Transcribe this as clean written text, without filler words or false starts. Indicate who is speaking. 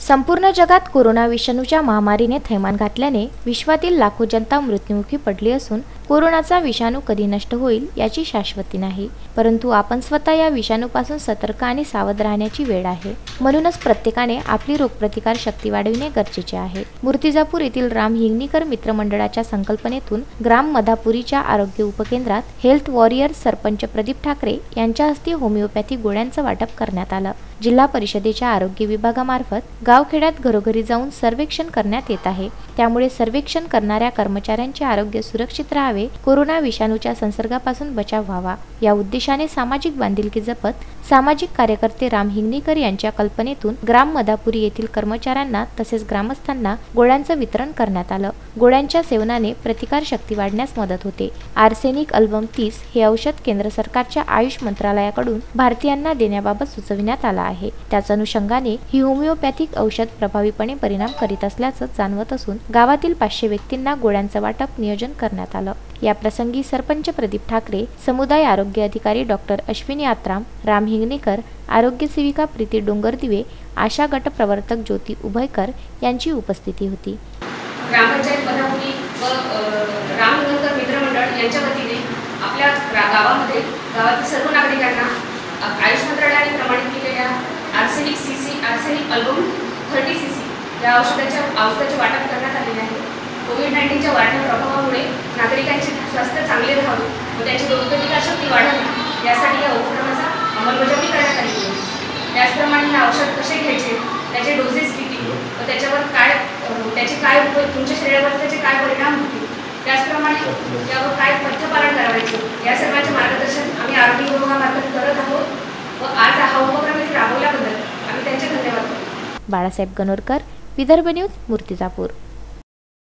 Speaker 1: संपूर्ण जगात कोरोना विषाणूच्या महामारीने थैमान घातल्याने विश्वातील लाखो जनता मृत्युमुखी पडली असून कोरोनाचा विषाणू कधी नष्ट होईल याची शाश्वती नाही। परंतु आपण स्वतः या विषाणूपासून सतर्क आणि सावध राहण्याची वेळ आहे। म्हणूनच प्रत्येकाने आपली रोगप्रतिकार शक्ती वाढविणे गरजेचे आहे। मूर्तिजापूर येथील राम हिंगणीकर मित्रमंडळाच्या संकल्पनेतून ग्राम मधापुरीच्या आरोग्य उपकेंद्रात हेल्थ वॉरियर सरपंच प्रदीप ठाकरे यांच्या हस्ते होमिओपॅथी गोळ्यांचं वाटप करण्यात आलं। जिल्हा परिषदेच्या आरोग्य विभागामार्फत गावखेड्यात घरोघरी जाऊन सर्वेक्षण करण्यात येत आहे। त्यामुळे सर्वेक्षण करणाऱ्या कर्मचाऱ्यांचे आरोग्य सुरक्षित राहावे, कोरोना विषाणूच्या संसर्गापासून बचाव व्हावा या उद्देशाने सामाजिक बांधिलकी जपत सामाजिक कार्यकर्ते राम हिंगणीकर यांच्या कल्पनेतून ग्राम मधापुरी येथील कर्मचाऱ्यांना तसेच ग्रामस्थांना गोळ्यांचं वितरण करण्यात आलं। गोळ्यांच्या सेवनाने प्रतिकार शक्ती वाढण्यास मदत होते। आर्सेनिक अल्बम 30 हे औषध केंद्र सरकारच्या आयुष मंत्रालयाकडून भारतीयांना देण्याबाबत सुचविण्यात आलं आहे। त्याच अनुषंगाने ही होमिओपॅथिक औषध प्रभावीपणे परिणाम करीत असल्याचं जाणवत असून गावातील 500 व्यक्तींना गोळ्यांचं वाटप नियोजन करण्यात आलं। या प्रसंगी सरपंच प्रदीप ठाकरे, समुदाय आरोग्य अधिकारी डॉक्टर अश्विनी आत्राम, राम हिंगणीकर, आरोग्य सेविका प्रीती डोंगरदिवे, आशा गट प्रवर्तक ज्योती उभयकर यांची उपस्थिती होती।
Speaker 2: ग्रामपंचायत मधापुरी व राम हिंगणीकर मित्रमंडळ यांच्या वतीने आपल्या गावामध्ये गावातील सर्व नागरिकांना आयुष मंत्रालयाने प्रमाणित केलेल्या आर्सेनिक अल्बम 30 cc या औषधाचे वाटप करण्यात आलेले आहे। कोविड-19च्या वाढत्या प्रभावामुळे नागरिकांचे स्वास्थ्य चांगले राहावे व त्यांची रोगप्रतिकार शक्ती वाढावी यासाठी या उपक्रमाचा अंमलबजावणी करण्यात आली आहे। त्याचप्रमाणे हे औषध कसे घ्यायचे, त्याचे डोसेस किती व त्याच्यावर काय तुमच्या शरीरावर त्याचे काय परिणाम होतील, त्याचप्रमाणे यावर काय पथ्यपालन करायचे या सर्वांचे मार्गदर्शन आम्ही आरोग्य विभागामार्फत करत आहोत व आज हा उपक्रम राबवल्याबद्दल आम्ही त्यांचे धन्यवाद करतो।
Speaker 1: बाळासाहेब गणोरकर, विदर्भ न्यूज, मूर्तिजापूर।